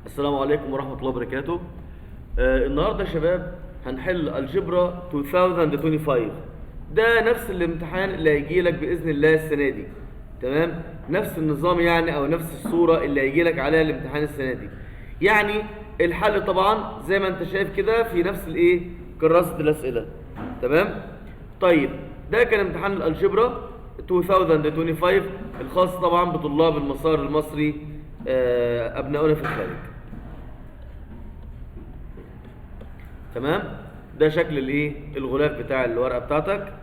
السلام عليكم ورحمة الله وبركاته. النهاردة يا شباب هنحل الجبرا 2025. ده نفس الامتحان اللي هيجي لك بإذن الله السنة دي. تمام؟ نفس النظام يعني أو نفس الصورة اللي هيجي لك عليها الامتحان السنة دي. يعني الحل طبعا زي ما انت شايف كده في نفس الايه؟ كراسة الأسئلة. تمام؟ طيب ده كان امتحان الجبرا 2025 الخاص طبعا بطلاب المسار المصري أبناؤنا في الخارج. تمام؟ ده شكل الايه؟ الغلاف بتاع الورقه بتاعتك.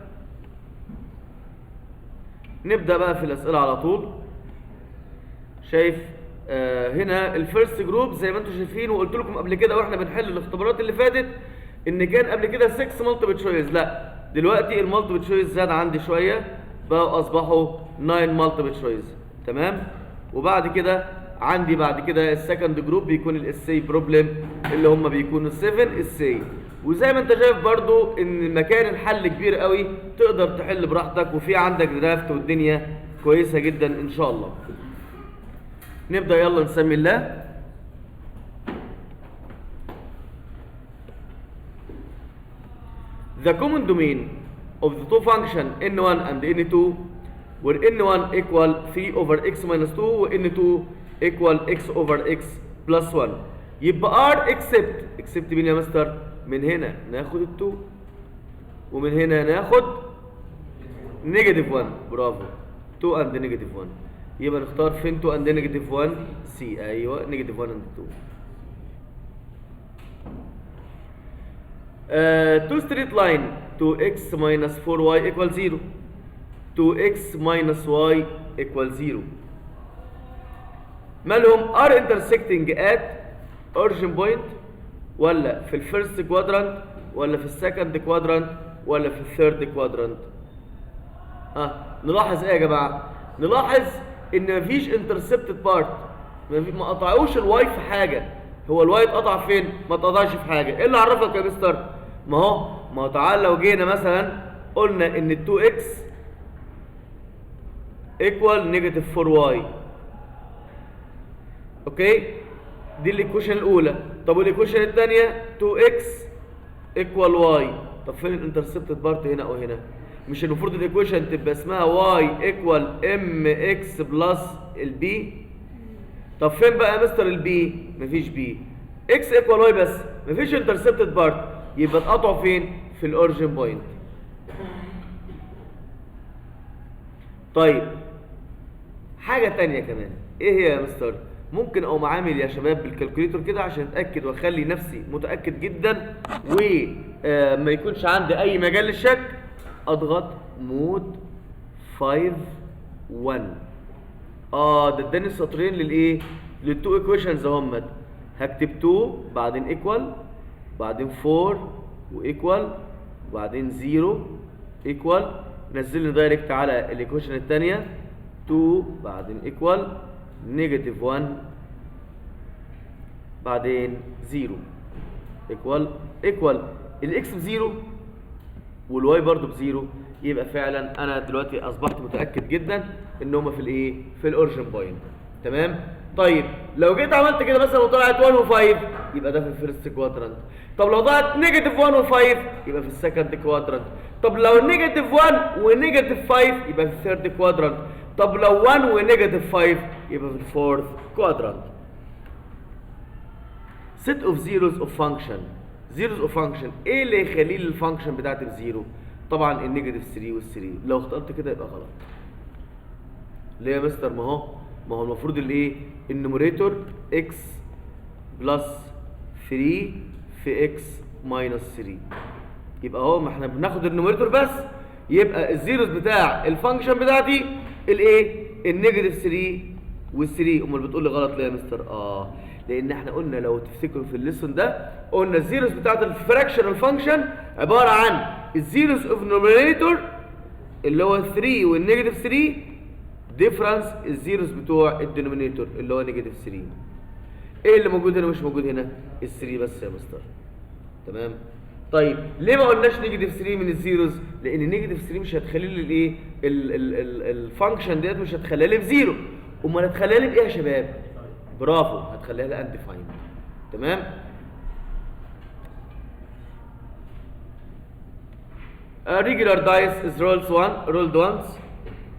نبدا بقى في الاسئله على طول. شايف هنا الفيرست جروب زي ما انتم شايفين، وقلت لكم قبل كده واحنا بنحل الاختبارات اللي فاتت ان كان قبل كده 6 مالتيبل تشويس، لا دلوقتي المالتيبل تشويس زاد عندي شويه بقى اصبحوا 9 مالتيبل تشويس. تمام؟ وبعد كده عندي بعد كده السكند جروب بيكون الاسي بروبلم اللي هم بيكونوا 7 اسي. وزي ما انت شايف برضو ان مكان الحل كبير قوي، تقدر تحل براحتك وفي عندك درافت والدنيا كويسه جدا ان شاء الله. نبدا، يلا نسمي الله. The common domain of the two function n1 and n2 where n1 equal 3 over x minus 2 و n2 equal x over x plus 1. يبقى r except مين يا مستر؟ من هنا ناخد ال 2 ومن هنا ناخد نيجاتيف 1. برافو، 2 and نيجاتيف 1. يبقى نختار فين 2 and نيجاتيف 1؟ سي. ايوه، نيجاتيف 1 and 2. Two straight line 2x minus 4y equal 0. 2x minus y equal 0. مالهم؟ are intersecting at origin point ولا في الفيرست كوادرانت ولا في السكند كوادرانت ولا في الثيرد كوادرانت؟ نلاحظ ايه يا جماعه؟ نلاحظ ان مفيش انترسبتد بارت، ما قطعوش الواي في حاجه. هو الواي اتقطع فين؟ ما اتقطعش في حاجه. ايه اللي عرفك يا مستر؟ ما هو تعال لو جينا مثلا قلنا ان ال 2x ايكوال نيجاتيف 4y. اوكي؟ دي الايكويشن الاولى. طب والايكويشن الثانيه 2x ايكوال y. طب فين الانترسبتد بارت هنا او هنا؟ مش المفروض الايكويشن تبقى اسمها y ايكوال mx بلس البي؟ طب فين بقى يا مستر البي؟ مفيش بي. x ايكوال y بس، مفيش انترسبتد بارت، يبقى اتقطعوا فين؟ في الاوريجن بوينت. طيب حاجه ثانيه كمان، ايه هي يا مستر؟ ممكن اقوم عامل يا شباب بالكالكوليتور كده عشان اتاكد واخلي نفسي متاكد جدا وما يكونش عندي اي مجال للشك. اضغط مود 5 1. ده اداني السطرين للايه؟ للتو ايكويشنز اهمت. هكتب 2 بعدين ايكوال بعدين 4 وايكوال وبعدين 0 ايكوال، نزلني دايركت على الايكويشن الثانيه 2 بعدين ايكوال نيجاتيف 1 بعدين 0 ايكوال الاكس بزيرو والواي برضو بزيرو. يبقى فعلا انا دلوقتي اصبحت متاكد جدا ان هما في الايه؟ في الاوريجن بوينت. تمام؟ طيب لو جيت عملت كده مثلا وطلعت 1 و5 يبقى ده في الفيرست كوادرانت. طب لو طلعت نيجاتيف 1 و5 يبقى في السكند كوادرانت. طب لو نيجاتيف 1 ونيجاتيف 5 يبقى في الثيرد كوادرانت. طب لو 1 ونيجاتيف 5 يبقى في الفورث كوادرانت. set of zeros of function. zeros of function ايه اللي يخلي لي الفانكشن بتاعتي بزيرو؟ طبعا النيجاتيف 3 وال3. لو اخترت كده يبقى غلط. ليه يا مستر؟ ما هو المفروض الايه؟ النوميريتور x بلس 3 في x ماينس 3. يبقى ما احنا بناخد النوميريتور بس، يبقى الزيروز بتاع الفانكشن بتاعتي الايه؟ النيجاتيف 3 وال3. امال بتقول لي غلط ليه يا مستر؟ لان احنا قلنا لو تفتكروا في الليسون ده قلنا الزيروز بتاعت الفراكشنال فانكشن عباره عن الزيروز اوف نوميريتور اللي هو 3 والنيجاتيف 3 ديفرنس الزيروز بتوع الدينومينيتور اللي هو نيجاتيف 3. ايه اللي موجود هنا مش موجود هنا؟ ال3 بس يا مستر. تمام؟ طيب ليه ما قلناش نيجاتيف 3 من الزيروز؟ لان نيجاتيف 3 مش هتخلي لي الايه؟ الفانكشن ديت مش هتخليها لي بزيرو. امال هتخليها لي بايه يا شباب؟ برافو، هتخليها لها undefined. تمام. regular dice is rolled once,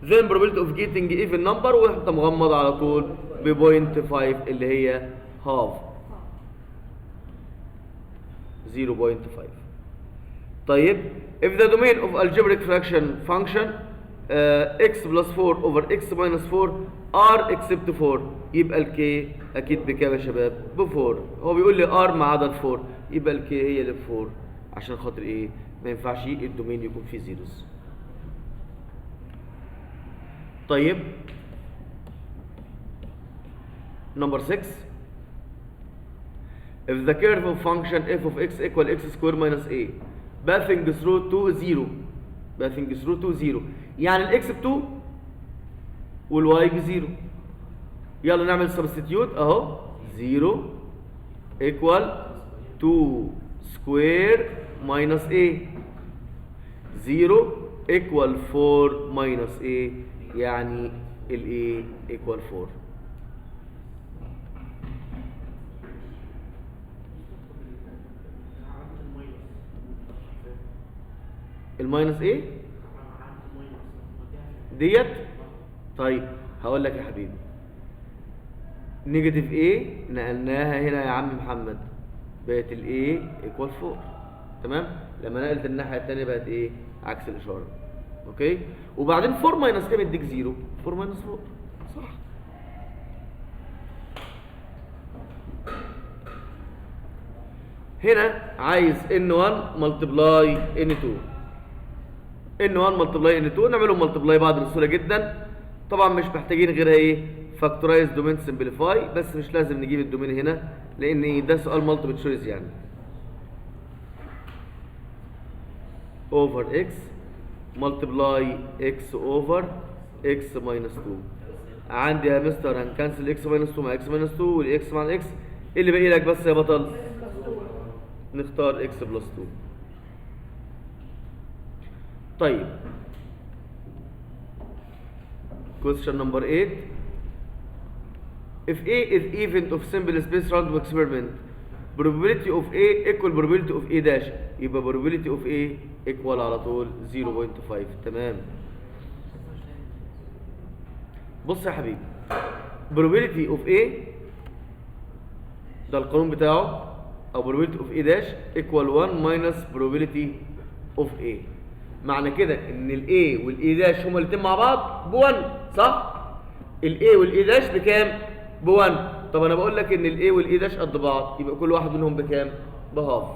then probability of getting even number، وانت مغمض على طول ب 0.5 اللي هي half 0.5. طيب if the domain of algebraic fraction function x plus 4 over x minus 4 r except 4، يبقى الكي اكيد بكام يا شباب؟ ب 4. هو بيقول لي r ما عدا ال 4، يبقى الكي هي اللي ب 4. عشان خاطر ايه؟ ما ينفعش الدومين يكون فيه زيروز. طيب number 6 if the curve of function f of x equal x square minus a passing through to 0، passing through to 0 يعني الاكس ب 2 والواي ب 0. يلا نعمل سبستيتيوت اهو. 0 equal 2 square minus a، 0 equal 4 minus a يعني ال a equal 4. الماينس ايه ديت؟ طيب هقول لك يا حبيبي، نيجاتيف ايه نقلناها هنا يا عم محمد، بقت الايه ايكوال 4. تمام. لما نقلت الناحيه الثانيه بقت ايه؟ عكس الاشاره. اوكي. وبعدين 4 ماينس كام يديك 0؟ 4 ماينس 4 صح. هنا عايز n1 ملتبلاي n2، n1 ملتبلاي n2 نعملهم ملتبلاي بعض بسهوله جدا. طبعا مش محتاجين غير ايه؟ فاكتورايز دومين سمبليفاي، بس مش لازم نجيب الدومين هنا لان ده سؤال مالتيبل تشويس يعني. اوفر اكس ملتبلاي اكس اوفر اكس ماينس 2. عندي يا مستر هنكنسل اكس ماينس 2 مع اكس ماينس 2 والاكس مع الاكس، اللي باقي لك بس يا بطل نختار اكس بلس 2. طيب question number 8 if A is event of simple space random experiment probability of A equal probability of A dash، يبقى probability of A equal على طول 0.5. تمام. بص يا حبيبي، probability of A ده القانون بتاعه، او probability of A dash equal 1 minus probability of A. معنى كده ان ال A وال A dash هما الاتنين مع بعض ب 1 صح؟ ال A وال A dash بكام؟ ب 1. طب انا بقول لك ان ال A وال A dash قد بعض، يبقى كل واحد منهم بكام؟ بهاف.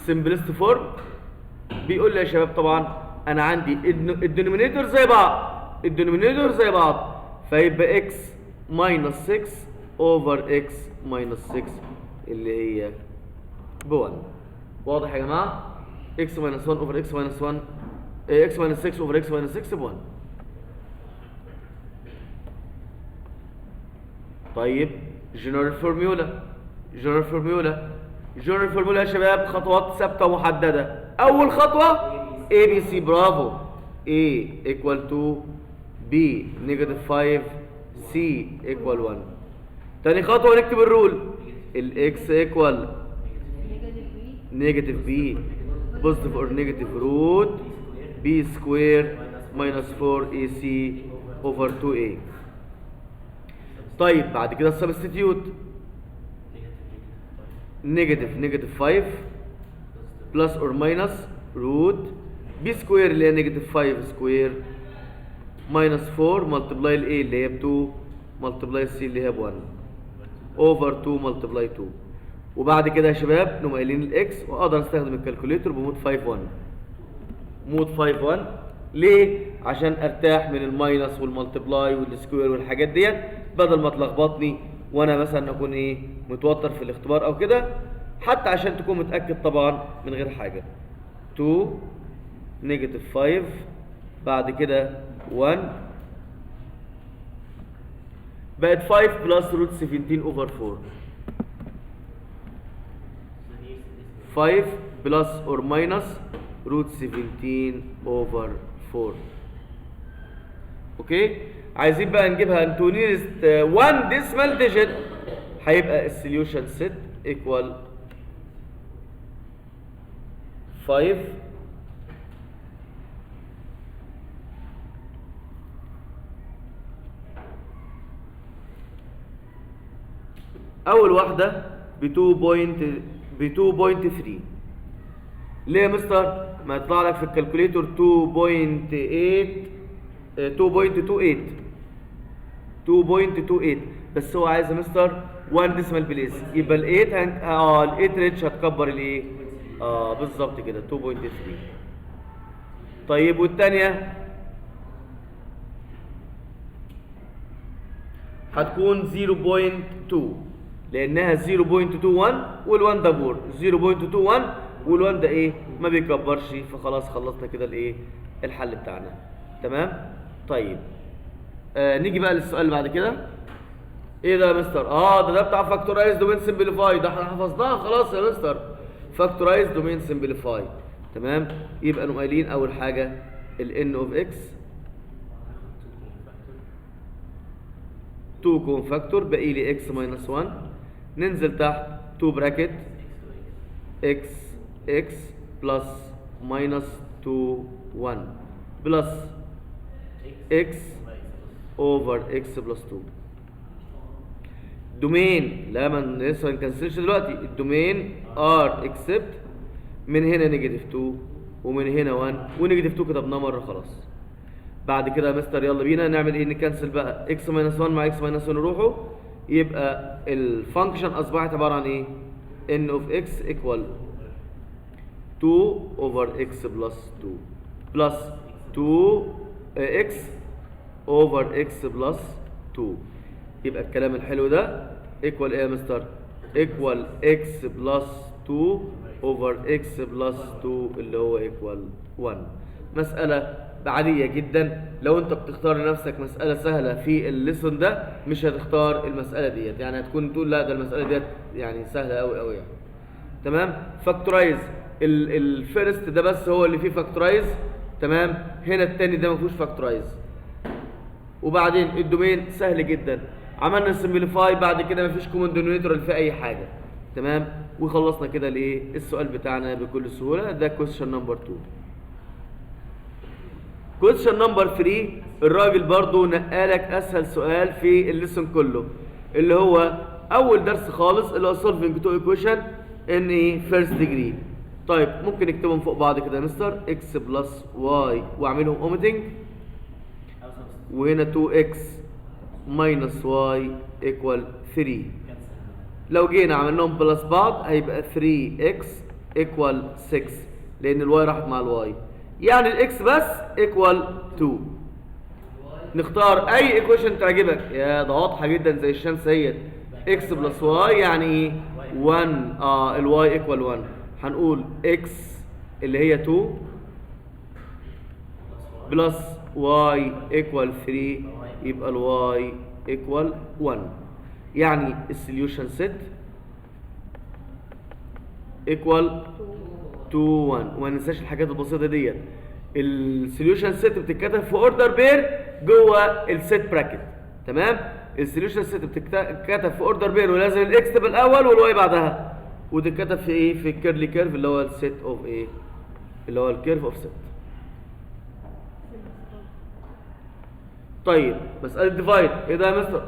simplest form بيقول لي يا شباب طبعا انا عندي الدينومينيتور زي بعض، الدينومينيتور زي بعض، فيبقى x minus 6 over x minus 6 اللي هي ب 1. واضح يا جماعه؟ x minus 1 over x minus 1 x minus 6 over x minus 6 ب 1. طيب جنرال فورميولا، جنرال فورميولا، جنرال فورميولا يا شباب خطوات ثابته ومحدده. اول خطوه A B C، برافو. A equal to B negative 5 C equal 1. تاني خطوه نكتب الرول، ال X equal negative B positive or negative root B square minus 4AC over 2A. طيب بعد كده السبستيتيوت، negative 5 plus or minus root B square اللي هي negative 5 square minus 4 multiply ال A اللي هي ب 2 multiply C اللي هي ب 1 over 2 multiply 2. وبعد كده يا شباب نقوم قايلين الاكس، واقدر استخدم الكالكوليتر بمود 5 مود 5 ليه؟ عشان ارتاح من الماينس والمالتبلاي والسكوير والحاجات ديت، بدل ما تلخبطني وانا مثلا اكون ايه متوتر في الاختبار او كده، حتى عشان تكون متاكد طبعا من غير حاجه. 2 نيجاتيف 5 بعد كده 1 بقت 5 بلس روت 17 اوفر 4. 5 بلس اور ماينس روت 17 اوفر 4. اوكي. عايزين بقى نجيبها انتو نيرست 1 ديسمال ديجيت، هيبقى السوليوشن سيت ايكوال 5 اول واحده ب 2.3. ليه يا مستر؟ ما يطلع لك في الكالكوليتور 2.28 بس هو عايز يا مستر 1 ديسمال بليس، يبقى ال 8 ال 8 ريتش هتكبر الايه؟ بالظبط كده 2.3. طيب والثانيه هتكون 0.2 لانها 0.21 وال1 ده بور 0.21 وال1 ده ايه؟ ما بيكبرش، فخلاص خلصنا كده الايه؟ الحل بتاعنا. تمام؟ طيب نيجي بقى للسؤال اللي بعد كده. ايه ده يا مستر؟ ده بتاع فاكتورايز دومين سمبليفاي، ده احنا حفظناها خلاص يا مستر. فاكتورايز دومين سمبليفاي. تمام؟ يبقى نقوم قايلين اول حاجه ال n اوف x 2 كون فاكتور، باقي لي x ماينس 1. ننزل تحت 2 براكت x بلس ماينس 2 1 بلس x اوفر x بلس 2. دومين لا ما لسه ما نكنسلش دلوقتي، الدومين ار اكسبت من هنا نيجاتيف 2 ومن هنا 1 ونيجاتيف 2 كتبناه مره خلاص. بعد كده يا مستر يلا بينا نعمل ايه؟ نكنسل بقى x ماينس 1 مع x ماينس 1 يروحوا، يبقى الفانكشن اصبحت عباره عن ايه؟ n اوف x ايكوال 2 اوفر x بلس 2 بلس 2 x اوفر x بلس 2. يبقى الكلام الحلو ده ايكوال ايه يا مستر؟ ايكوال x بلس 2 اوفر x بلس 2 اللي هو ايكوال 1. مسألة عادية جدا، لو انت بتختار لنفسك مسألة سهلة في الليسون ده مش هتختار المسألة ديت، يعني هتكون تقول لا ده المسألة ديت يعني سهلة قوي قوي يعني. تمام؟ فاكتورايز الفيرست ده بس هو اللي فيه فاكتورايز، تمام؟ هنا التاني ده ما فيهوش فاكتورايز. وبعدين الدومين سهل جدا، عملنا سمبليفاي، بعد كده مفيش كومن دينومينيتور اللي فيه اي حاجه. تمام؟ وخلصنا كده الايه؟ السؤال بتاعنا بكل سهوله. ده كويستشن نمبر 2. كويستشن نمبر 3 الراجل برضو نقالك اسهل سؤال في الليسون كله، اللي هو اول درس خالص اللي هو سولفنج تو ايكويشن ان ايه؟ فيرست ديجري. طيب ممكن نكتبهم فوق بعض كده يا مستر، اكس بلس واي واعملهم اوميتنج، وهنا 2x minus y equal 3. لو جينا عملناهم بلس بعض هيبقى 3x equal 6 لأن الواي راحت مع الواي، يعني الاكس بس equal 2. نختار أي ايكويشن تعجبك، يا ده واضحة جدا زي الشمس اهيت. x بلس y يعني ايه؟ 1 الواي equal 1. هنقول x اللي هي 2 بلس y equal 3 يبقى ال y equal 1. يعني السوليوشن سيت equal 2 1. وما ننساش الحاجات البسيطه ديت، السوليوشن سيت بتتكتب في اوردر بير جوه السيت براكت. تمام؟ السوليوشن سيت بتتكتب في اوردر بير ولازم الاكس تبقى الاول والواي بعدها، وتتكتب في ايه؟ في الكيرلي كيرف اللي هو السيت اوف ايه؟ اللي هو الكيرف اوف سيت. طيب مسألة ديفايد ايه ده يا مستر؟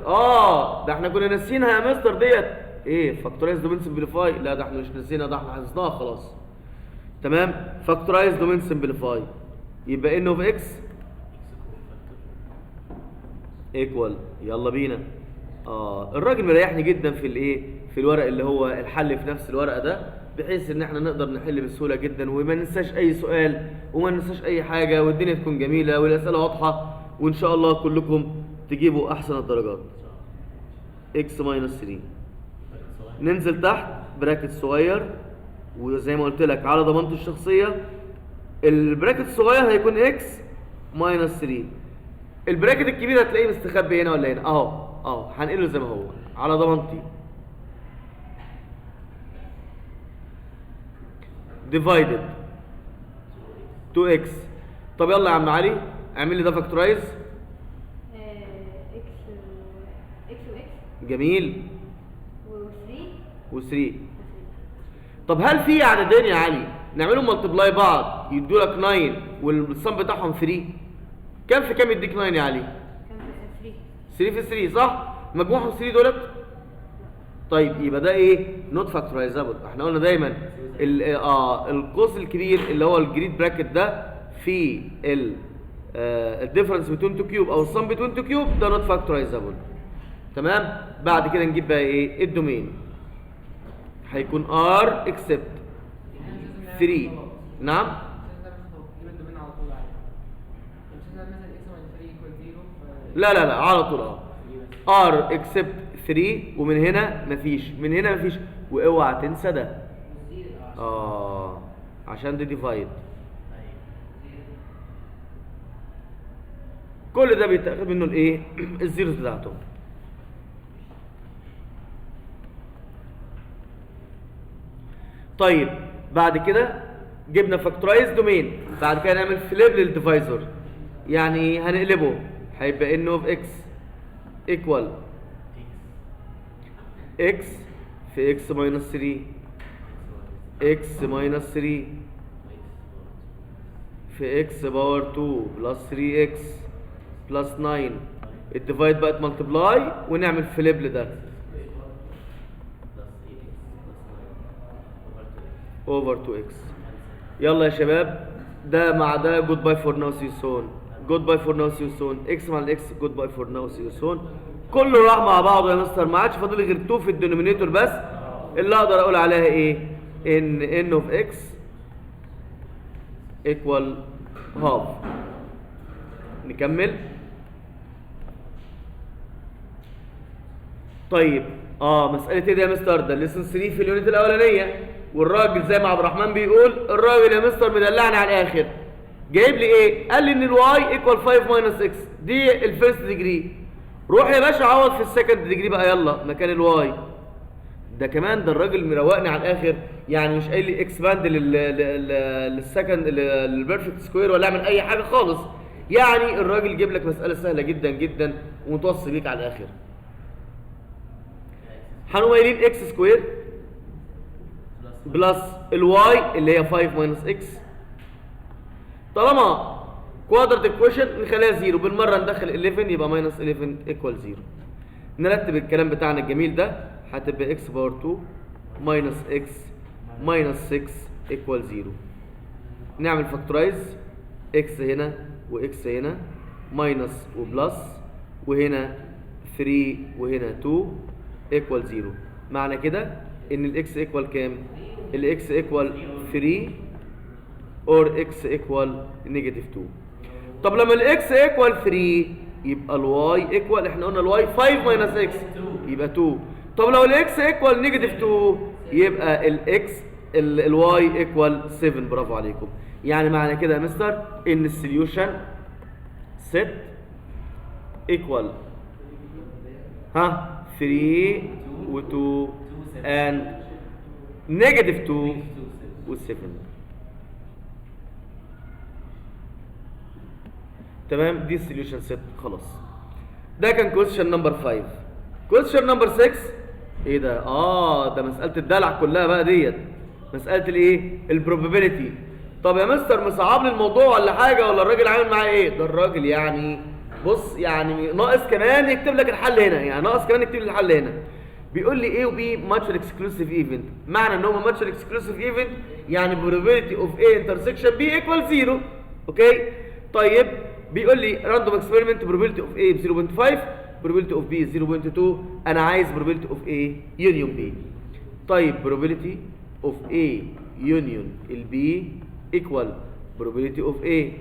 ده احنا كنا ناسينها يا مستر ديت. ايه؟ فاكتورايز دومين سمبليفاي؟ لا ده احنا مش ناسينها، ده احنا حفظناها خلاص. تمام؟ فاكتورايز دومين سمبليفاي يبقى ان اوف اكس ايكوال، يلا بينا. الراجل مريحني جدا في الايه؟ في الورق اللي هو الحل في نفس الورقه ده، بحيث ان احنا نقدر نحل بسهوله جدا وما ننساش اي سؤال وما ننساش اي حاجه، والدنيا تكون جميله والاسئله واضحه، وان شاء الله كلكم تجيبوا احسن الدرجات. x ماينس 3. ننزل تحت براكت صغير، وزي ما قلت لك على ضمانته الشخصيه البراكت الصغير هيكون x ماينس 3. البراكت الكبير هتلاقيه مستخبي هنا ولا هنا، اهو هنقله زي ما هو على ضمانتي. divided 2x. طب يلا يا عم علي اعمل لي ده فاكتورايز. اكس واكس. جميل. و3 و3. طب هل في عددين يا علي نعملهم ملتبلاي بعض يدوا لك 9 والصم بتاعهم 3؟ كام في كام يديك 9 يا علي؟ كام؟ 3 في 3 صح؟ مجموعهم 3 دولت. طيب يبقى ده ايه؟ نوت فاكتورايزابل. احنا قلنا دايما القوس الكبير اللي هو الجريد براكت ده في الديفرنس بين تو كيوب او الصم بين تو كيوب ده نوت فاكتورايزابل. تمام؟ بعد كده نجيب بقى ايه؟ الدومين هيكون ار اكسبت 3. نعم؟ لا لا لا على طول ار اكسبت 3 ومن هنا مفيش، من هنا مفيش، واوعى تنسى ده عشان ده ديفايد. كل ده بيتاخد منه الايه؟ الزيروز بتاعته. طيب بعد كده جبنا فاكتورايز دومين، بعد كده نعمل فليب للديفايزر. يعني هنقلبه هيبقى ان اوف اكس ايكوال اكس في اكس ماينس 3 اكس ماينس 3 في اكس باور 2 بلس 3 اكس بلس 9. الديفايد بقت ملتبلاي ونعمل فليب لده اوفر 2 اكس. يلا يا شباب ده مع ده جود باي فور ناو سي سون، جود باي فور ناو سي سون، اكس مع الاكس جود باي فور ناو سي سون. كله راح مع بعضه يا مستر، ما عادش فاضل غير 2 في الدينومينيتور بس اللي اقدر اقول عليها ايه؟ ان اوف اكس ايكوال هاف. نكمل. طيب مساله ايه ده يا مستر؟ ده ليسن 3 في اليونت الاولانيه، والراجل زي ما عبد الرحمن بيقول الراجل يا مستر مدلعني على الاخر. جايب لي ايه؟ قال لي ان الواي ايكوال 5 ماينس اكس، دي الفيرست ديجري. روح يا باشا عوض في السكند ديجري بقى يلا مكان الواي. ده كمان ده الراجل مروقني على الاخر، يعني مش قايل لي اكسباند للسكند للبيرفكت سكوير ولا اعمل اي حاجه خالص. يعني الراجل جيب لك مساله سهله جدا جدا ومتوصي بيك على الاخر. هنقوم قايلين اكس سكوير بلس الواي اللي هي 5 ماينس اكس. طالما كوادرت ايكويشن نخليها زيرو بالمره، ندخل 11 يبقى ماينس 11 ايكوال 0. نرتب الكلام بتاعنا الجميل ده، هتبقى اكس باور 2 ماينس اكس ماينس 6 ايكوال 0. نعمل فاكتورايز اكس هنا واكس هنا ماينس وبلس وهنا 3 وهنا 2 ايكوال 0. معنى كده ان الاكس ايكوال كام؟ الاكس ايكوال 3 اور اكس ايكوال نيجاتيف 2. طب لما الاكس ايكوال 3 يبقى الواي ايكوال، احنا قلنا الواي 5 ماينس اكس يبقى 2. طب لو الاكس ايكوال نيجاتيف 2 يبقى الاكس الواي ايكوال 7. برافو عليكم. يعني معنى كده يا مستر ان السوليوشن ست ايكوال 3 و2 and نيجاتيف 2 و7. تمام، دي السوليوشن ست خلاص. ده كان كويستشن نمبر 5. كويستشن نمبر 6 ايه ده؟ ده مساله الدلع كلها بقى ديت، مساله الايه؟ البروبابيلتي. طب يا مستر مصعب لي الموضوع ولا حاجه، ولا الراجل عامل معايا ايه؟ ده الراجل يعني بص يعني ناقص كمان يكتب لك الحل هنا، يعني ناقص كمان يكتب لي الحل هنا. بيقول لي A و B mutual exclusive event. معنى ان هما mutual exclusive event يعني probability of A intersection B equal 0. اوكي؟ طيب بيقول لي random experiment probability of A ب 0.5 probability of B 0.2. انا عايز probability of A union B. طيب probability of A union ال B equal probability of A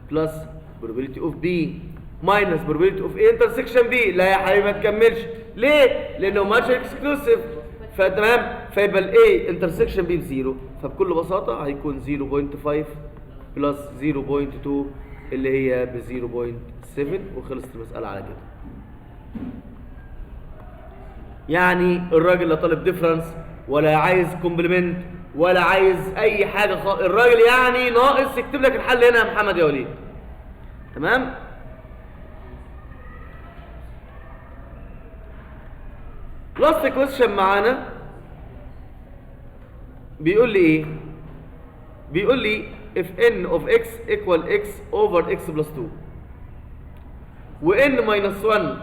plus probability of B minus probability of A intersection B. لا يا حبيبي ما تكملش. ليه؟ لانه mutual exclusive. فتمام، فيبقى ال A intersection B بزيرو، فبكل بساطه هيكون 0.5 بلس 0.2 اللي هي ب 0.7 وخلصت المساله على كده. يعني الراجل لا طالب ديفرنس ولا عايز كومبلمنت ولا عايز اي حاجه الراجل يعني ناقص يكتب لك الحل هنا يا محمد يا وليد. تمام؟ لاست كويشن معانا بيقول لي ايه؟ بيقول لي if n of x equal x over x plus 2 و n minus 1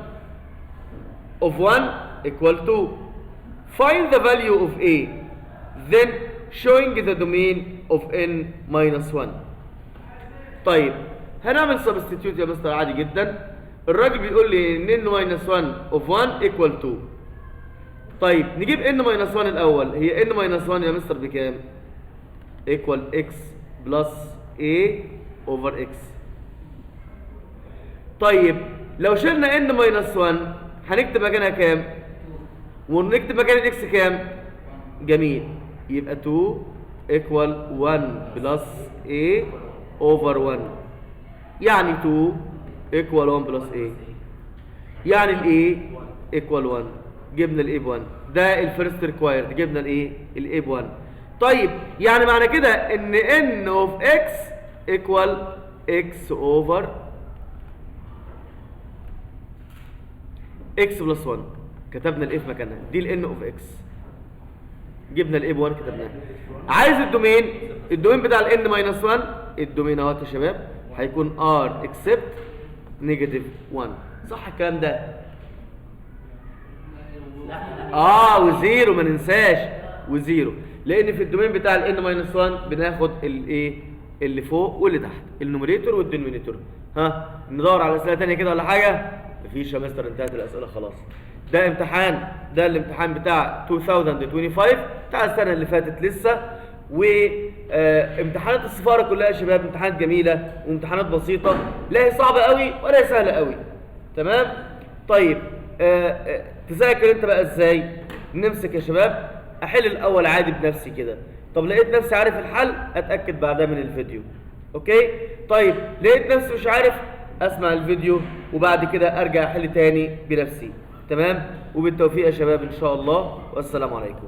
of 1 equal 2 find the value of a then showing the domain of n minus 1. طيب هنعمل substitute يا مستر عادي جدا. الراجل بيقول لي ان n minus 1 of 1 equal 2. طيب نجيب n minus 1 الاول. هي n minus 1 يا مستر بكام؟ equal x plus a over x. طيب لو شلنا n minus 1 هنكتب مكانها كام؟ ونكتب مكان الاكس كام؟ جميل. يبقى 2 equal 1 plus a over 1. يعني 2 equal 1 plus a. يعني ال a equal 1. جبنا ال a ب 1. ده الفيرست ريكوايرد. جبنا ال a ب 1. طيب يعني معنى كده ان n of x equal x over x plus 1. كتبنا ال a في مكانها. دي ال n of x. جبنا ال a ب 1 كتبناها. عايز الدومين. الدومين بتاع ال n minus 1. الدومين اهوت يا شباب هيكون r except negative 1. صح الكلام ده؟ وزيرو ما ننساش. وزيرو لان في الدومين بتاع ال n minus 1 بناخد الايه اللي فوق واللي تحت، النوميريتور والدينومينيتور. ها ندور على اسئله ثانيه كده ولا حاجه؟ مفيش يا مستر، انتهت الاسئله خلاص. ده امتحان، ده الامتحان بتاع 2025 بتاع السنه اللي فاتت لسه. وامتحانات السفاره كلها يا شباب امتحانات جميله وامتحانات بسيطه، لا هي صعبه قوي ولا هي سهله قوي. تمام؟ طيب تذاكر انت بقى ازاي؟ نمسك يا شباب احل الاول عادي بنفسي كده. طب لقيت نفسي عارف الحل اتاكد بعدها من الفيديو. اوكي؟ طيب لقيت نفسي مش عارف اسمع الفيديو وبعد كده ارجع احل تاني بنفسي. تمام؟ وبالتوفيق يا شباب ان شاء الله، والسلام عليكم.